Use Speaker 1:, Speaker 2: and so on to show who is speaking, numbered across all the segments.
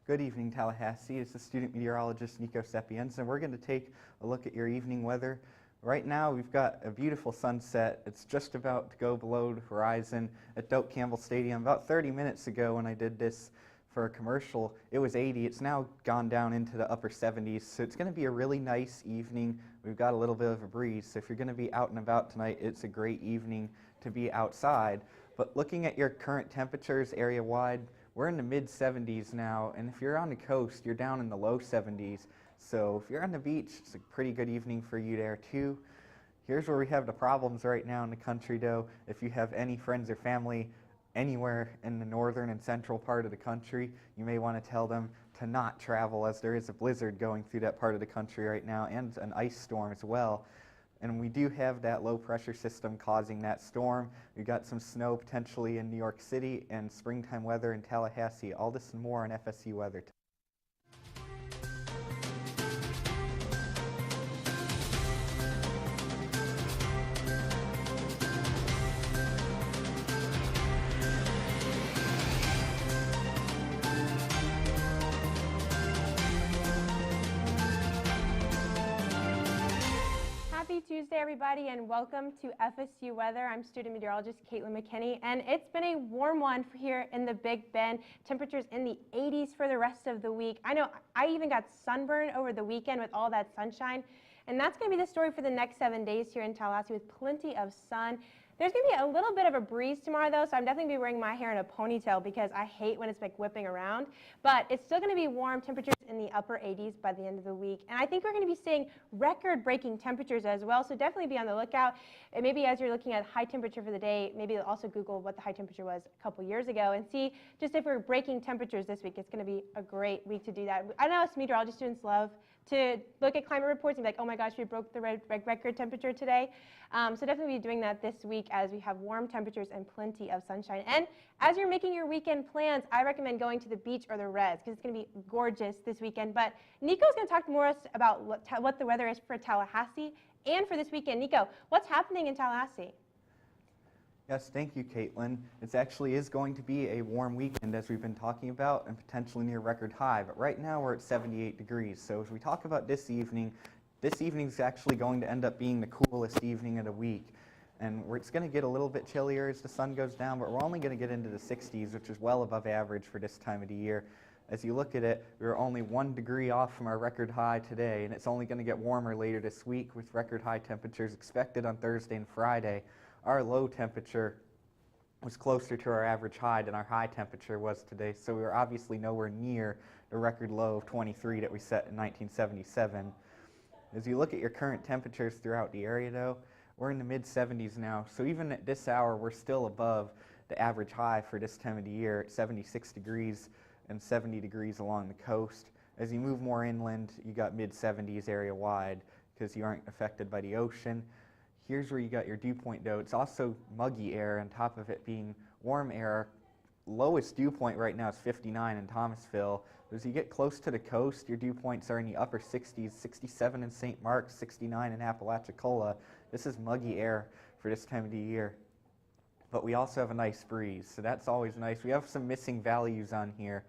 Speaker 1: Good evening, Tallahassee. It's the student meteorologist Nico Sepiens, and we're going to take a look at your evening weather. Right now, we've got a beautiful sunset. It's just about to go below the horizon at Doak Campbell Stadium. About 30 minutes ago when I did this for a commercial, it was 80. It's now gone down into the upper 70s, so it's going to be a really nice evening. We've got a little bit of a breeze, so if you're going to be out and about tonight, it's a great evening to be outside. But looking at your current temperatures area-wide, we're in the mid-70s now, and if you're on the coast, you're down in the low 70s. So if you're on the beach, it's a pretty good evening for you there too. Here's where we have the problems right now in the country though. If you have any friends or family anywhere in the northern and central part of the country, you may want to tell them to not travel, as there is a blizzard going through that part of the country right now and an ice storm as well. And we do have that low pressure system causing that storm. We've got some snow potentially in New York City and springtime weather in Tallahassee. All this and more on FSU weather.
Speaker 2: Happy Tuesday, everybody, and welcome to FSU Weather. I'm student meteorologist Caitlin McKinney, and it's been a warm one here in the Big Bend. Temperatures in the 80s for the rest of the week. I know I even got sunburned over the weekend with all that sunshine, and that's going to be the story for the next 7 days here in Tallahassee with plenty of sun. There's going to be a little bit of a breeze tomorrow, though, so I'm definitely going to be wearing my hair in a ponytail because I hate when it's like whipping around. But it's still going to be warm, temperatures in the upper 80s by the end of the week. And I think we're going to be seeing record-breaking temperatures as well, so definitely be on the lookout. And maybe as you're looking at high temperature for the day, maybe also Google what the high temperature was a couple years ago and see just if we're breaking temperatures this week. It's going to be a great week to do that. I know us meteorology students love to look at climate reports and be like, oh my gosh, we broke the record temperature today. So definitely be doing that this week as we have warm temperatures and plenty of sunshine. And as you're making your weekend plans, I recommend going to the beach or the res because it's going to be gorgeous this weekend. But Nico's going to talk more about what the weather is for Tallahassee and for this weekend. Nico, what's happening in Tallahassee?
Speaker 1: Yes, thank you, Caitlin. It actually is going to be a warm weekend, as we've been talking about, and potentially near record high. But right now we're at 78 degrees. So as we talk about this evening is actually going to end up being the coolest evening of the week. And it's going to get a little bit chillier as the sun goes down, but we're only going to get into the 60s, which is well above average for this time of the year. As you look at it, we're only 1 degree off from our record high today, and it's only going to get warmer later this week with record high temperatures expected on Thursday and Friday. Our low temperature was closer to our average high than our high temperature was today, so we were obviously nowhere near the record low of 23 that we set in 1977. As you look at your current temperatures throughout the area, though, we're in the mid-70s now, so even at this hour, we're still above the average high for this time of the year at 76 degrees and 70 degrees along the coast. As you move more inland, you got mid-70s area-wide because you aren't affected by the ocean. Here's where you got your dew point, though. It's also muggy air on top of it being warm air. Lowest dew point right now is 59 in Thomasville. As you get close to the coast, your dew points are in the upper 60s, 67 in St. Marks, 69 in Apalachicola. This is muggy air for this time of the year. But we also have a nice breeze, so that's always nice. We have some missing values on here,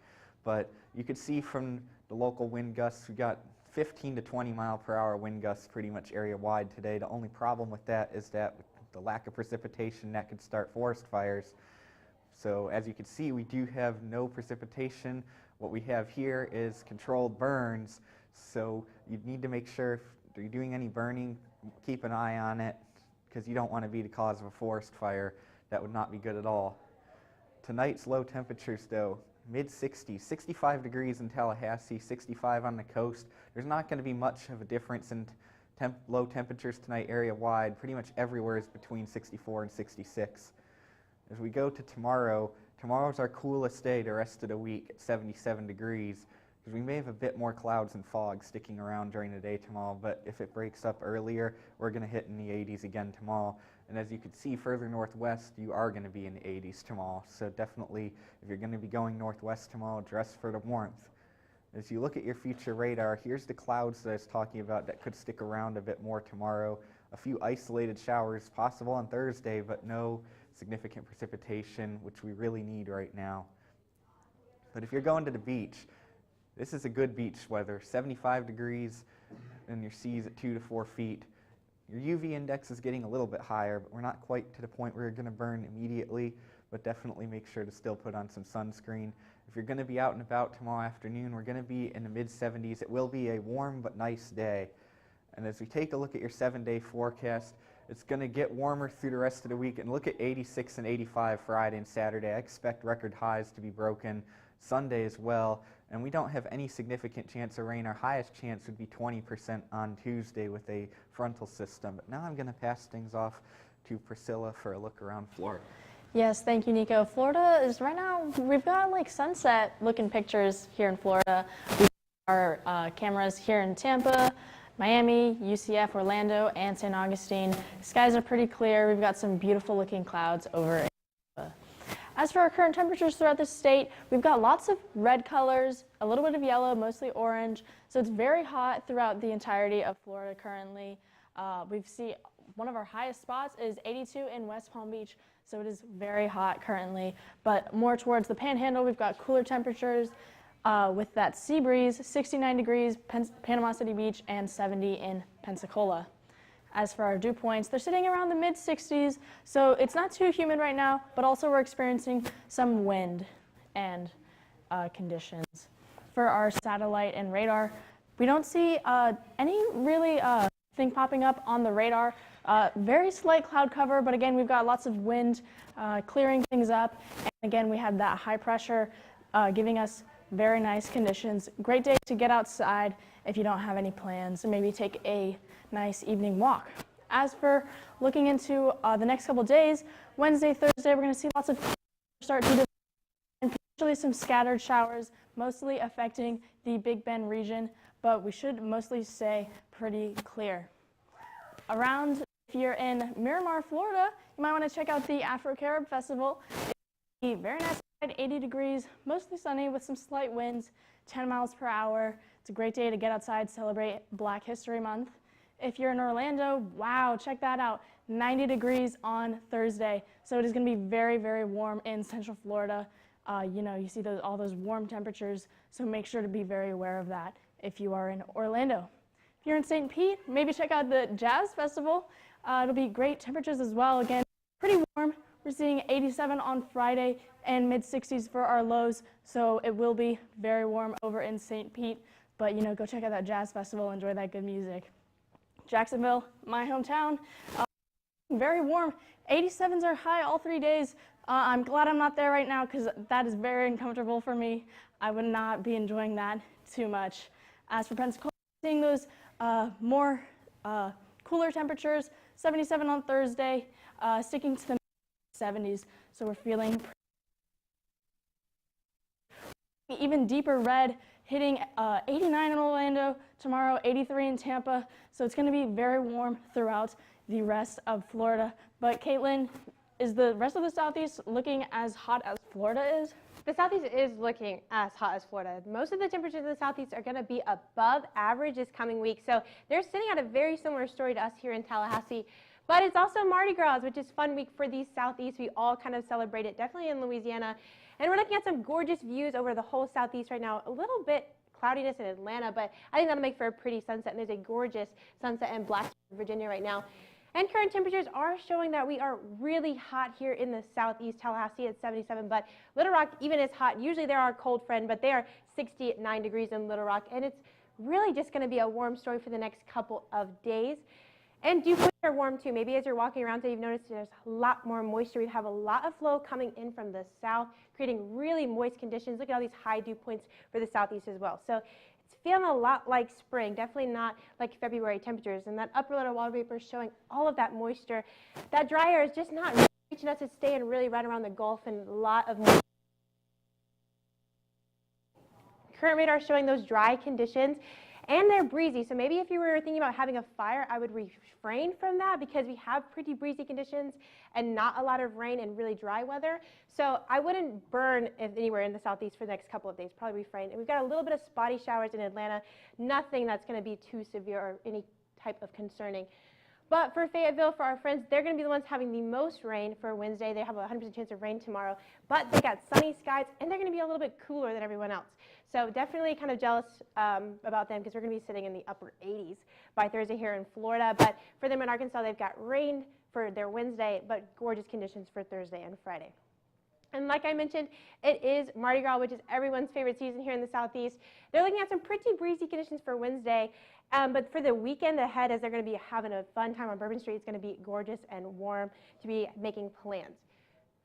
Speaker 1: but you could see from the local wind gusts, we got 15 to 20 mile per hour wind gusts pretty much area wide today. The only problem with that is that with the lack of precipitation, that could start forest fires. So as you can see, we do have no precipitation. What we have here is controlled burns. So you need to make sure if you're doing any burning, keep an eye on it because you don't want to be the cause of a forest fire. That would not be good at all. Tonight's low temperatures, though, mid-60s, 65 degrees in Tallahassee, 65 on the coast. There's not going to be much of a difference in low temperatures tonight area-wide. Pretty much everywhere is between 64 and 66. As we go to tomorrow, tomorrow's our coolest day the rest of the week at 77 degrees, because we may have a bit more clouds and fog sticking around during the day tomorrow, but if it breaks up earlier, we're going to hit in the 80s again tomorrow. And as you can see further northwest, you are going to be in the 80s tomorrow. So definitely, if you're going to be going northwest tomorrow, dress for the warmth. As you look at your future radar, here's the clouds that I was talking about that could stick around a bit more tomorrow. A few isolated showers possible on Thursday, but no significant precipitation, which we really need right now. But if you're going to the beach, This is a good beach weather, 75 degrees and your seas at 2 to 4 feet. Your UV index is getting a little bit higher, but we're not quite to the point where you're going to burn immediately, but definitely make sure to still put on some sunscreen. If you're going to be out and about tomorrow afternoon, we're going to be in the mid-70s. It will be a warm but nice day. And as we take a look at your 7-day forecast, it's going to get warmer through the rest of the week, and look at 86 and 85 Friday and Saturday. I expect record highs to be broken Sunday as well, and we don't have any significant chance of rain. Our highest chance would be 20% on Tuesday with a frontal system. But now I'm going to pass things off to Priscilla for a look around Florida.
Speaker 3: Yes, thank you, Nico. Florida is right now, we've got like sunset looking pictures here in Florida. We have our cameras here in Tampa, Miami, UCF, Orlando, and St. Augustine. Skies are pretty clear. We've got some beautiful looking clouds over in Tampa. As for our current temperatures throughout the state, we've got lots of red colors, a little bit of yellow, mostly orange. So it's very hot throughout the entirety of Florida currently. We've seen one of our highest spots is 82 in West Palm Beach. So it is very hot currently, but more towards the Panhandle, we've got cooler temperatures with that sea breeze, 69 degrees Panama City Beach and 70 in Pensacola. As for our dew points, they're sitting around the mid-60s, so it's not too humid right now, but also we're experiencing some wind and conditions. For our satellite and radar, we don't see any really thing popping up on the radar. Very slight cloud cover, but again, we've got lots of wind clearing things up. And again, we have that high pressure giving us very nice conditions. Great day to get outside if you don't have any plans, and maybe take a nice evening walk. As for looking into the next couple days, Wednesday, Thursday, we're going to see lots of start to and potentially some scattered showers, mostly affecting the Big Bend region, but we should mostly stay pretty clear. Around, if you're in Miramar, Florida, you might want to check out the Afro-Carib Festival. It's very nice, 80 degrees, mostly sunny with some slight winds, 10 miles per hour. It's a great day to get outside, celebrate Black History Month. If you're in Orlando, wow, check that out, 90 degrees on Thursday. So it is going to be very, very warm in Central Florida. You see all those warm temperatures, so make sure to be very aware of that if you are in Orlando. If you're in St. Pete, maybe check out the Jazz Festival. It'll be great temperatures as well. Again, pretty warm. We're seeing 87 on Friday and mid-60s for our lows, so it will be very warm over in St. Pete. But, go check out that Jazz Festival, enjoy that good music. Jacksonville, my hometown, very warm. 87s are high all 3 days. I'm glad I'm not there right now because that is very uncomfortable for me. I would not be enjoying that too much. As for Pensacola, seeing those more cooler temperatures, 77 on Thursday, sticking to the 70s. So we're feeling even deeper red, hitting 89 in Orlando, tomorrow 83 in Tampa. So it's going to be very warm throughout the rest of Florida. But Caitlin, is the rest of the Southeast looking as hot as Florida is?
Speaker 2: The Southeast is looking as hot as Florida. Most of the temperatures in the Southeast are going to be above average this coming week. So they're sitting at a very similar story to us here in Tallahassee. But it's also Mardi Gras, which is a fun week for the Southeast. We all kind of celebrate it, definitely in Louisiana. And we're looking at some gorgeous views over the whole Southeast right now. A little bit cloudiness in Atlanta, but I think that'll make for a pretty sunset. And there's a gorgeous sunset in Blacksburg, Virginia right now. And current temperatures are showing that we are really hot here in the Southeast. Tallahassee at 77, but Little Rock even is hot. Usually they're our cold friend, but they are 69 degrees in Little Rock. And it's really just going to be a warm story for the next couple of days. And dew points are warm too. Maybe as you're walking around today, you've noticed there's a lot more moisture. We have a lot of flow coming in from the south, creating really moist conditions. Look at all these high dew points for the Southeast as well. So it's feeling a lot like spring, definitely not like February temperatures. And that upper level water vapor is showing all of that moisture. That dry air is just not reaching us to stay and really right around the Gulf, and a lot of moisture. Current radar is showing those dry conditions. And they're breezy, so maybe if you were thinking about having a fire, I would refrain from that because we have pretty breezy conditions and not a lot of rain and really dry weather. So I wouldn't burn anywhere in the Southeast for the next couple of days, probably refrain. And we've got a little bit of spotty showers in Atlanta, nothing that's going to be too severe or any type of concerning. But for Fayetteville, for our friends, they're going to be the ones having the most rain for Wednesday. They have a 100% chance of rain tomorrow, but they got sunny skies, and they're going to be a little bit cooler than everyone else. So definitely kind of jealous about them because we're going to be sitting in the upper 80s by Thursday here in Florida. But for them in Arkansas, they've got rain for their Wednesday, but gorgeous conditions for Thursday and Friday. And like I mentioned, it is Mardi Gras, which is everyone's favorite season here in the Southeast. They're looking at some pretty breezy conditions for Wednesday, but for the weekend ahead, as they're going to be having a fun time on Bourbon Street, it's going to be gorgeous and warm to be making plans.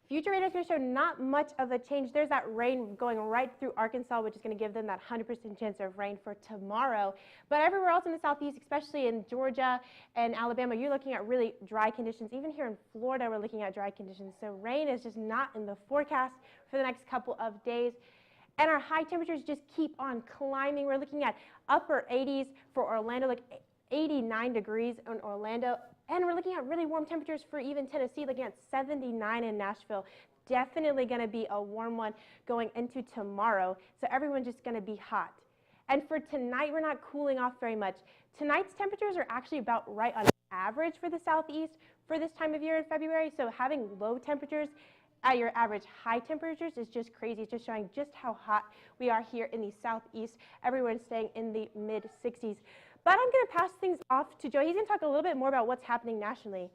Speaker 2: Future radar is going to show not much of a change. There's that rain going right through Arkansas, which is going to give them that 100% chance of rain for tomorrow. But everywhere else in the Southeast, especially in Georgia and Alabama, you're looking at really dry conditions. Even here in Florida, we're looking at dry conditions. So rain is just not in the forecast for the next couple of days. And our high temperatures just keep on climbing. We're looking at upper 80s for Orlando, like 89 degrees in Orlando. And we're looking at really warm temperatures for even Tennessee, looking at 79 in Nashville. Definitely going to be a warm one going into tomorrow. So everyone's just going to be hot. And for tonight, we're not cooling off very much. Tonight's temperatures are actually about right on average for the Southeast for this time of year in February. So having low temperatures at your average high temperatures is just crazy. It's just showing just how hot we are here in the Southeast. Everyone's staying in the mid 60s. But I'm going to pass things off to Joe. He's going to talk a little bit more about what's happening nationally.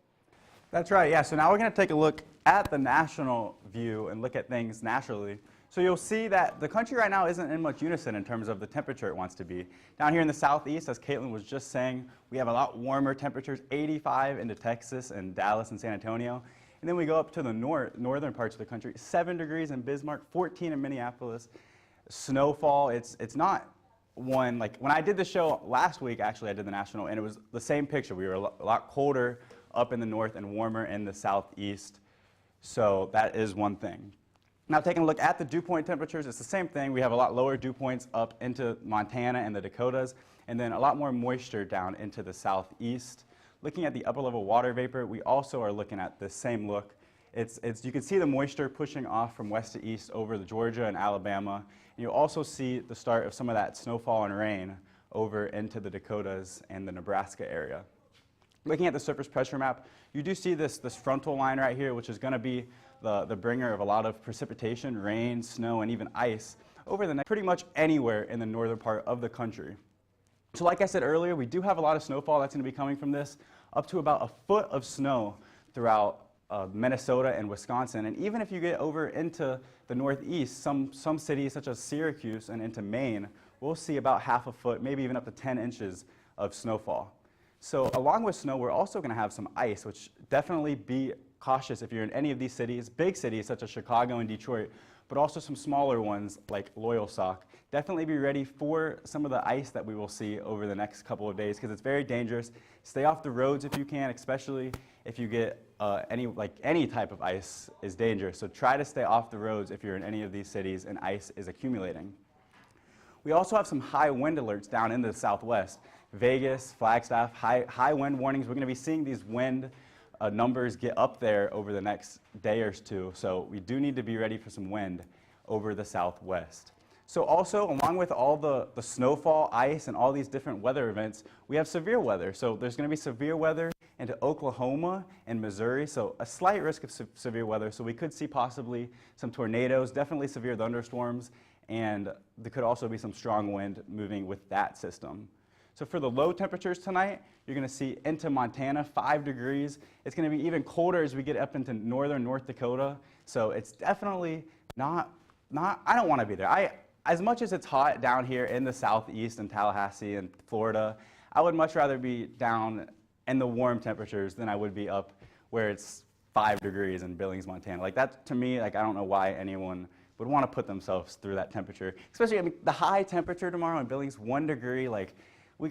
Speaker 4: That's right, yeah. So now we're going to take a look at the national view and look at things nationally. So you'll see that the country right now isn't in much unison in terms of the temperature it wants to be. Down here in the Southeast, as Caitlin was just saying, we have a lot warmer temperatures, 85 into Texas and Dallas and San Antonio. And then we go up to the northern parts of the country, 7 degrees in Bismarck, 14 in Minneapolis. Snowfall, it's not one, like when I did the show last week, actually I did the national, and it was the same picture. We were a lot colder up in the north and warmer in the southeast. So that is one thing. Now taking a look at the dew point temperatures, it's the same thing. We have a lot lower dew points up into Montana and the Dakotas, and then a lot more moisture down into the southeast. Looking at the upper level water vapor, we also are looking at the same look. You can see the moisture pushing off from west to east over the Georgia and Alabama. And you'll also see the start of some of that snowfall and rain over into the Dakotas and the Nebraska area. Looking at the surface pressure map, you do see this frontal line right here, which is going to be the bringer of a lot of precipitation, rain, snow, and even ice over the next pretty much anywhere in the northern part of the country. So like I said earlier, we do have a lot of snowfall that's going to be coming from this, up to about a foot of snow throughout Minnesota and Wisconsin. And even if you get over into the northeast, some cities such as Syracuse and into Maine, we'll see about half a foot, maybe even up to 10 inches of snowfall. So along with snow, we're also going to have some ice, which definitely be cautious if you're in any of these cities, big cities such as Chicago and Detroit, but also some smaller ones like Loyalsock. Definitely be ready for some of the ice that we will see over the next couple of days because it's very dangerous. Stay off the roads if you can, especially if you get any type of ice is dangerous. So try to stay off the roads if you're in any of these cities and ice is accumulating. We also have some high wind alerts down in the southwest. Vegas, Flagstaff, high wind warnings. We're going to be seeing these wind numbers get up there over the next day or two. So we do need to be ready for some wind over the southwest. So also, along with all the snowfall, ice, and all these different weather events, we have severe weather. So there's going to be severe weather into Oklahoma and Missouri, so a slight risk of severe weather. So we could see possibly some tornadoes, definitely severe thunderstorms, and there could also be some strong wind moving with that system. So for the low temperatures tonight, you're going to see into Montana, 5 degrees. It's going to be even colder as we get up into northern North Dakota. So it's definitely not I don't want to be there. As much as it's hot down here in the southeast in Tallahassee and Florida, I would much rather be down in the warm temperatures than I would be up where it's 5 degrees in Billings, Montana. Like that, to me, like I don't know why anyone would want to put themselves through that temperature. Especially, I mean, the high temperature tomorrow in Billings, 1 degree, like we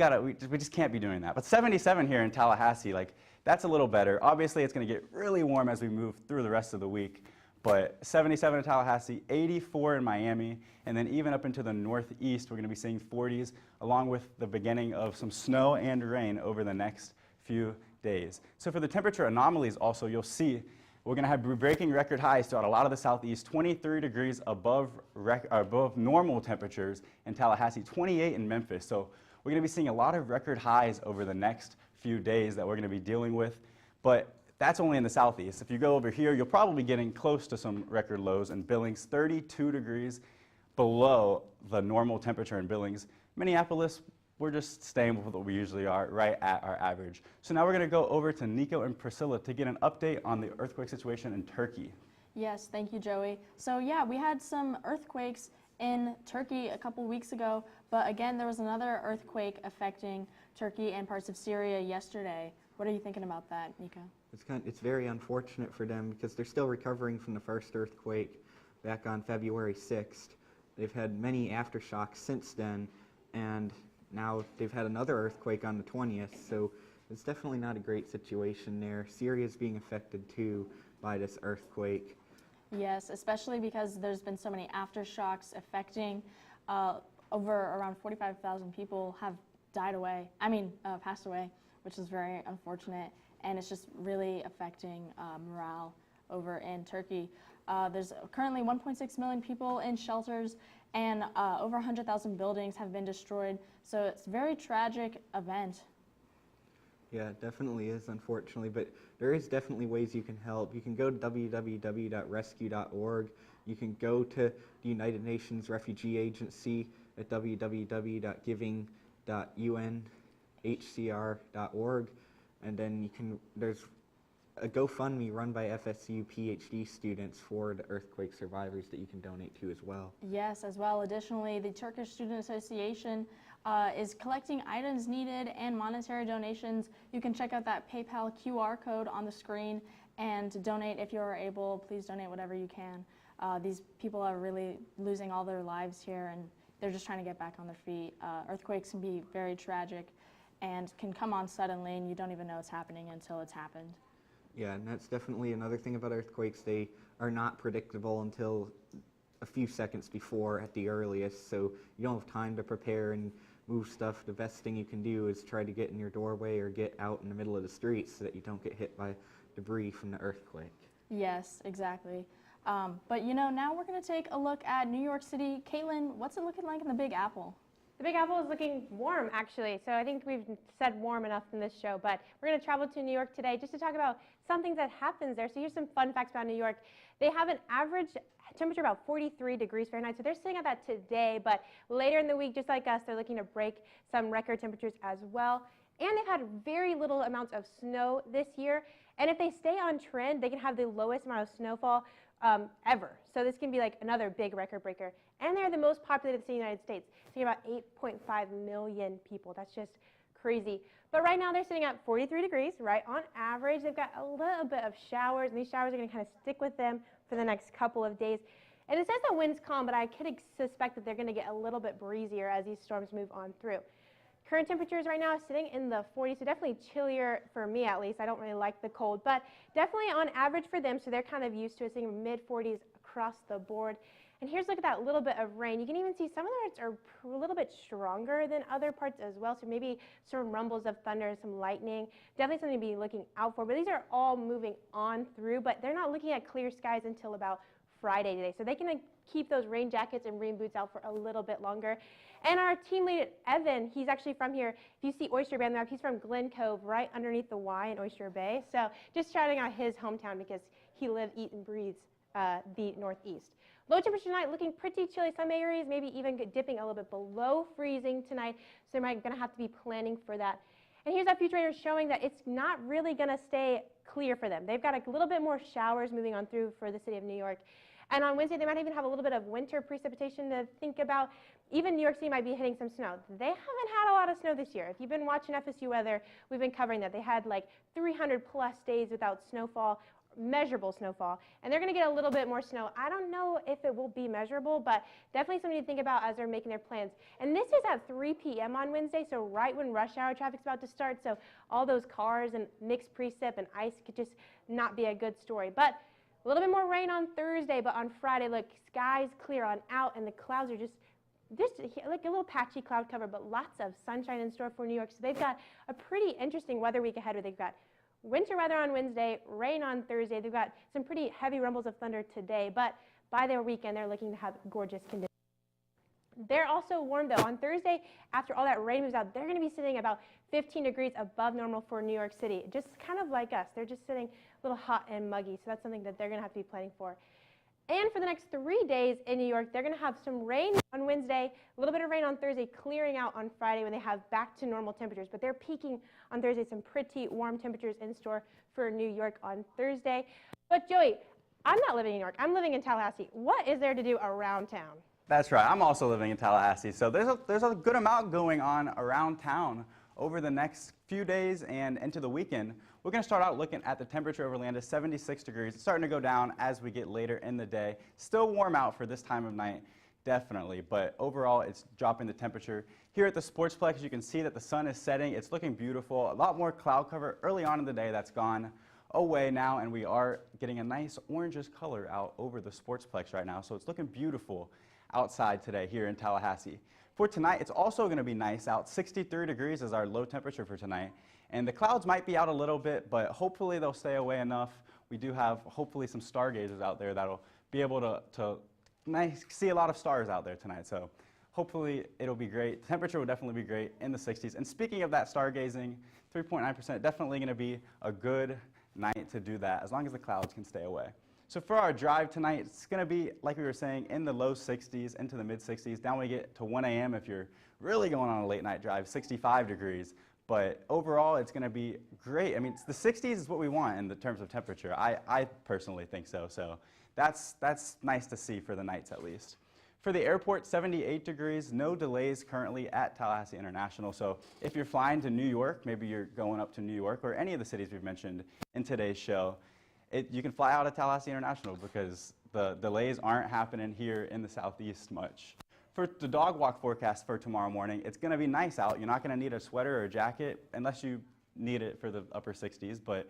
Speaker 4: just can't be doing that. But 77 here in Tallahassee, like that's a little better. Obviously, it's going to get really warm as we move through the rest of the week. But 77 in Tallahassee, 84 in Miami, and then even up into the northeast, we're going to be seeing 40s, along with the beginning of some snow and rain over the next few days. So for the temperature anomalies also, you'll see we're going to have breaking record highs throughout a lot of the southeast, 23 degrees above normal temperatures in Tallahassee, 28 in Memphis. So we're going to be seeing a lot of record highs over the next few few days that we're going to be dealing with. But that's only in the southeast. If you go over here, you'll probably be getting close to some record lows in Billings, 32 degrees below the normal temperature in Billings. Minneapolis, we're just staying with what we usually are, right at our average. So now we're going to go over to Nico and Priscilla to get an update on the earthquake situation in Turkey.
Speaker 3: Yes, thank you, Joey. So yeah, we had some earthquakes in Turkey a couple weeks ago, but again, there was another earthquake affecting Turkey and parts of Syria yesterday. What are you thinking about that, Nico?
Speaker 1: It's very unfortunate for them because they're still recovering from the first earthquake back on February 6th. They've had many aftershocks since then, and now they've had another earthquake on the 20th, so it's definitely not a great situation there. Syria is being affected too by this earthquake.
Speaker 3: Yes, especially because there's been so many aftershocks affecting over around 45,000 people have passed away, which is very unfortunate, and it's just really affecting morale over in Turkey. There's currently 1.6 million people in shelters, and over 100,000 buildings have been destroyed, so it's a very tragic event.
Speaker 1: Yeah, it definitely is, unfortunately, but there is definitely ways you can help. You can go to www.rescue.org. You can go to the United Nations Refugee Agency at www.giving.unhcr.org, and then there's a GoFundMe run by FSU PhD students for the earthquake survivors that you can donate to as well.
Speaker 3: Yes, as well. Additionally, the Turkish Student Association is collecting items needed and monetary donations. You can check out that PayPal QR code on the screen and donate if you're able. Please donate whatever you can. These people are really losing all their lives here, and they're just trying to get back on their feet. Earthquakes can be very tragic and can come on suddenly, and you don't even know it's happening until it's happened.
Speaker 1: Yeah, and that's definitely another thing about earthquakes. They are not predictable until a few seconds before at the earliest, so you don't have time to prepare and move stuff. The best thing you can do is try to get in your doorway or get out in the middle of the street so that you don't get hit by debris from the earthquake.
Speaker 3: Yes, exactly. But now we're going to take a look at New York City. Caitlin, what's it looking like in the Big Apple?
Speaker 2: The Big Apple is looking warm, actually, so I think we've said warm enough in this show, but we're going to travel to New York today just to talk about something that happens there. So here's some fun facts about New York. They have an average temperature about 43 degrees Fahrenheit, so they're sitting at that today, but later in the week, just like us, they're looking to break some record temperatures as well. And they've had very little amounts of snow this year, and if they stay on trend, they can have the lowest amount of snowfall ever. So this can be like another big record breaker. And they're the most populated city in the United States. So about 8.5 million people. That's just crazy. But right now they're sitting at 43 degrees, right? On average, they've got a little bit of showers, and these showers are going to kind of stick with them for the next couple of days. And it says the wind's calm, but I could suspect that they're going to get a little bit breezier as these storms move on through. Current temperatures right now are sitting in the 40s, so definitely chillier for me at least. I don't really like the cold, but definitely on average for them, so they're kind of used to it, seeing mid-40s across the board. And here's a look at that little bit of rain. You can even see some of the parts are a little bit stronger than other parts as well, so maybe some rumbles of thunder, some lightning. Definitely something to be looking out for, but these are all moving on through, but they're not looking at clear skies until about Friday today, so they can keep those rain jackets and rain boots out for a little bit longer. And our team lead, Evan, he's actually from here. If you see Oyster Bay on the map, he's from Glen Cove, right underneath the Y in Oyster Bay. So just shouting out his hometown because he lives, eats, and breathes the Northeast. Low temperature tonight looking pretty chilly. Some areas maybe even dipping a little bit below freezing tonight. So you're going to have to be planning for that. And here's that future radar showing that it's not really going to stay clear for them. They've got a little bit more showers moving on through for the city of New York. And on Wednesday, they might even have a little bit of winter precipitation to think about. Even New York City might be hitting some snow. They haven't had a lot of snow this year. If you've been watching FSU weather, we've been covering that. They had like 300 plus days without snowfall, measurable snowfall, and they're going to get a little bit more snow. I don't know if it will be measurable, but definitely something to think about as they're making their plans. And this is at 3 p.m. on Wednesday, so right when rush hour traffic's about to start, so all those cars and mixed precip and ice could just not be a good story. But a little bit more rain on Thursday, but on Friday, look, skies clear on out, and the clouds are just like a little patchy cloud cover, but lots of sunshine in store for New York. So they've got a pretty interesting weather week ahead where they've got winter weather on Wednesday, rain on Thursday. They've got some pretty heavy rumbles of thunder today, but by their weekend, they're looking to have gorgeous conditions. They're also warm though. On Thursday, after all that rain moves out, they're going to be sitting about 15 degrees above normal for New York City. Just kind of like us. They're just sitting a little hot and muggy. So that's something that they're going to have to be planning for. And for the next 3 days in New York, they're going to have some rain on Wednesday, a little bit of rain on Thursday, clearing out on Friday when they have back to normal temperatures. But they're peaking on Thursday, some pretty warm temperatures in store for New York on Thursday. But Joey, I'm not living in New York. I'm living in Tallahassee. What is there to do around town?
Speaker 4: That's right. I'm also living in Tallahassee. So there's a good amount going on around town over the next few days and into the weekend. We're going to start out looking at the temperature over land is 76 degrees. It's starting to go down as we get later in the day. Still warm out for this time of night, definitely. But overall, it's dropping the temperature. Here at the Sportsplex, you can see that the sun is setting. It's looking beautiful. A lot more cloud cover early on in the day that's gone away now. And we are getting a nice orangish color out over the Sportsplex right now. So it's looking beautiful outside today here in Tallahassee. For tonight, it's also going to be nice out. 63 degrees is our low temperature for tonight. And the clouds might be out a little bit, but hopefully they'll stay away enough. We do have hopefully some stargazers out there that'll be able to see a lot of stars out there tonight. So hopefully it'll be great. The temperature will definitely be great in the 60s. And speaking of that stargazing, 3.9%, definitely going to be a good night to do that as long as the clouds can stay away. So for our drive tonight, it's going to be, like we were saying, in the low 60s, into the mid 60s. Down we get to 1 a.m. if you're really going on a late night drive, 65 degrees. But overall, it's going to be great. I mean, the 60s is what we want in the terms of temperature. I personally think so. So that's nice to see for the nights at least. For the airport, 78 degrees, no delays currently at Tallahassee International. So if you're flying to New York, maybe you're going up to New York or any of the cities we've mentioned in today's show, you can fly out of Tallahassee International because the delays aren't happening here in the southeast much. For the dog walk forecast for tomorrow morning, it's going to be nice out. You're not going to need a sweater or a jacket unless you need it for the upper 60s, but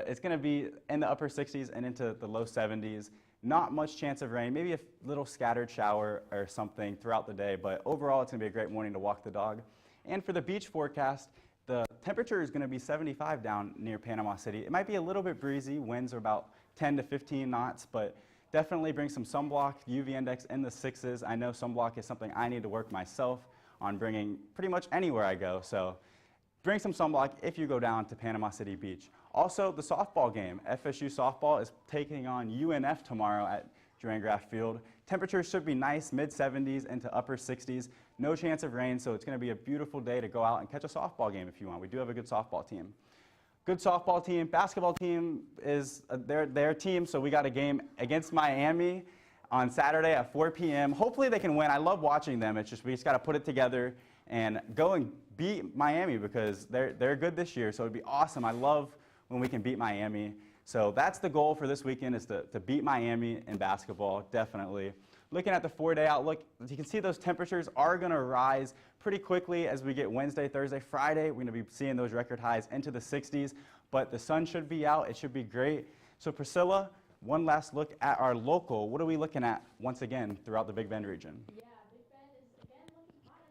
Speaker 4: it's going to be in the upper 60s and into the low 70s. Not much chance of rain, maybe a little scattered shower or something throughout the day, but overall it's going to be a great morning to walk the dog. And for the beach forecast, the temperature is going to be 75 down near Panama City. It might be a little bit breezy. Winds are about 10 to 15 knots, but definitely bring some sunblock, UV index in the 6s. I know sunblock is something I need to work myself on bringing pretty much anywhere I go. So bring some sunblock if you go down to Panama City Beach. Also, the softball game. FSU softball is taking on UNF tomorrow at Duran Graff Field. Temperatures should be nice, mid-70s into upper 60s. No chance of rain, so it's going to be a beautiful day to go out and catch a softball game if you want. We do have a good softball team. Good softball team. Basketball team is their team, so we got a game against Miami on Saturday at 4 p.m. Hopefully they can win. I love watching them. It's just we just got to put it together and go and beat Miami because they're good this year, so it'd be awesome. I love when we can beat Miami. So that's the goal for this weekend is to beat Miami in basketball, definitely. Looking at the 4-day outlook, as you can see those temperatures are going to rise pretty quickly as we get Wednesday, Thursday, Friday. We're going to be seeing those record highs into the 60s, but the sun should be out. It should be great. So Priscilla, one last look at our local. What are we looking at once again throughout the Big Bend region?
Speaker 3: Yeah, Big Bend is again looking hot.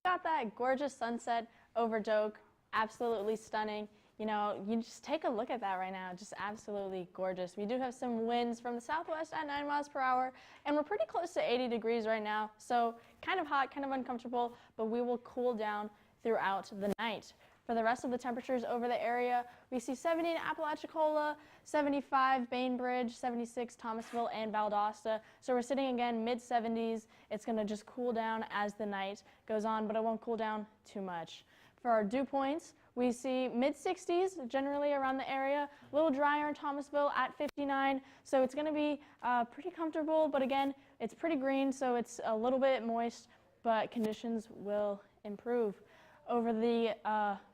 Speaker 3: Got that gorgeous sunset over Doak, absolutely stunning. You know, you just take a look at that right now, just absolutely gorgeous. We do have some winds from the southwest at 9 miles per hour, and we're pretty close to 80 degrees right now, so kind of hot, kind of uncomfortable, but we will cool down throughout the night. For the rest of the temperatures over the area, we see 70 in Apalachicola, 75 Bainbridge, 76 Thomasville and Valdosta. So we're sitting again mid-70s. It's going to just cool down as the night goes on, but it won't cool down too much. For our dew points, we see mid-60s generally around the area, a little drier in Thomasville at 59, so it's going to be pretty comfortable, but again, it's pretty green, so it's a little bit moist, but conditions will improve. Over the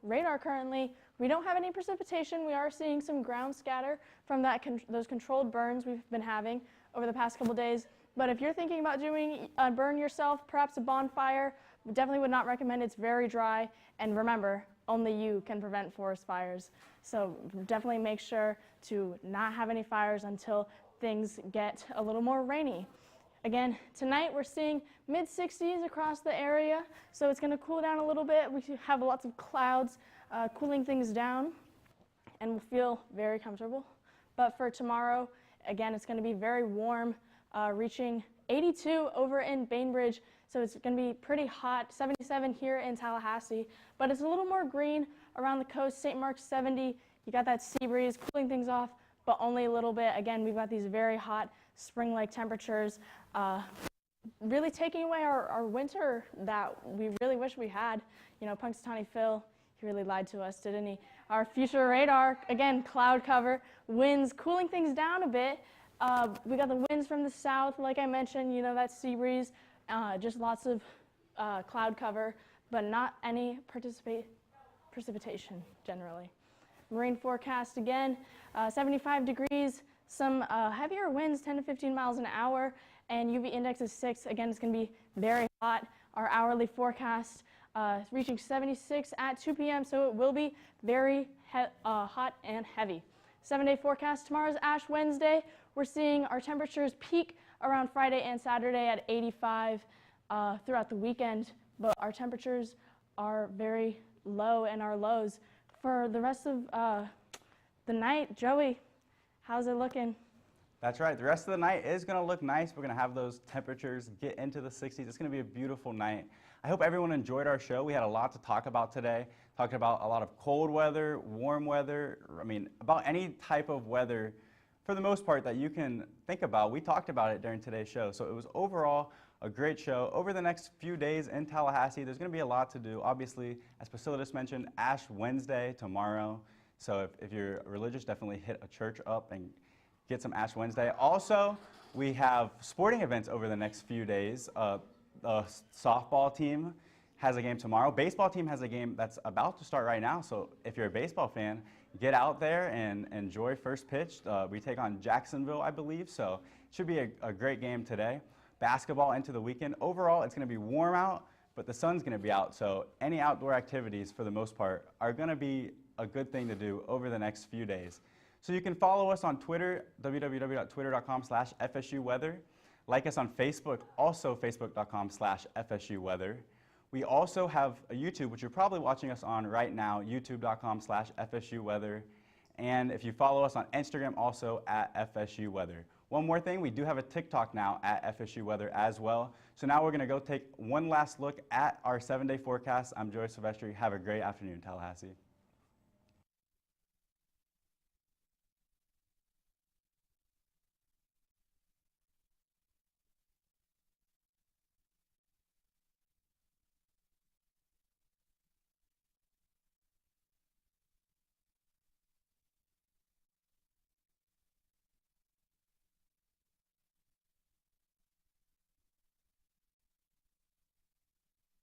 Speaker 3: radar currently, we don't have any precipitation. We are seeing some ground scatter from those controlled burns we've been having over the past couple days, but if you're thinking about doing a burn yourself, perhaps a bonfire, we definitely would not recommend. It's very dry, and remember, only you can prevent forest fires. So definitely make sure to not have any fires until things get a little more rainy. Again, tonight we're seeing mid-60s across the area, so it's going to cool down a little bit. We have lots of clouds cooling things down, and we'll feel very comfortable. But for tomorrow, again, it's going to be very warm, reaching 82 over in Bainbridge, so it's going to be pretty hot. 77 here in Tallahassee, but it's a little more green around the coast. St. Mark's 70. You got that sea breeze cooling things off, but only a little bit. Again, we've got these very hot spring-like temperatures, really taking away our winter that we really wish we had. You know, Punxsutawney Phil, he really lied to us, didn't he? Our future radar, again, cloud cover, winds cooling things down a bit. We got the winds from the south, like I mentioned, you know, that sea breeze, just lots of cloud cover, but not any precipitation generally. Marine forecast again, 75 degrees, some heavier winds, 10 to 15 miles an hour, and UV index is 6. Again, it's going to be very hot. Our hourly forecast reaching 76 at 2 p.m., so it will be very hot and heavy. 7-day forecast, tomorrow's Ash Wednesday. We're seeing our temperatures peak around Friday and Saturday at 85 throughout the weekend, but our temperatures are very low and our lows. For the rest of the night, Joey, how's it looking?
Speaker 4: That's right. The rest of the night is going to look nice. We're going to have those temperatures get into the 60s. It's going to be a beautiful night. I hope everyone enjoyed our show. We had a lot to talk about today. Talked about a lot of cold weather, warm weather, about any type of weather for the most part that you can think about. We talked about it during today's show. So it was overall a great show. Over the next few days in Tallahassee, there's going to be a lot to do. Obviously, as Priscilla just mentioned, Ash Wednesday tomorrow. So if you're religious, definitely hit a church up and get some Ash Wednesday. Also, we have sporting events over the next few days. The softball team has a game tomorrow. Baseball team has a game that's about to start right now. So if you're a baseball fan, get out there and enjoy first pitch. We take on Jacksonville, I believe. So it should be a great game today. Basketball into the weekend. Overall, it's going to be warm out, but the sun's going to be out. So any outdoor activities, for the most part, are going to be a good thing to do over the next few days. So you can follow us on Twitter, www.twitter.com/FSUweather. Like us on Facebook, also facebook.com/FSUweather. We also have a YouTube, which you're probably watching us on right now, youtube.com/FSUweather. And if you follow us on Instagram, also at FSUweather. One more thing, we do have a TikTok now at FSUweather as well. So now we're going to go take one last look at our 7-day forecast. I'm Joey Silvestri. Have a great afternoon, Tallahassee.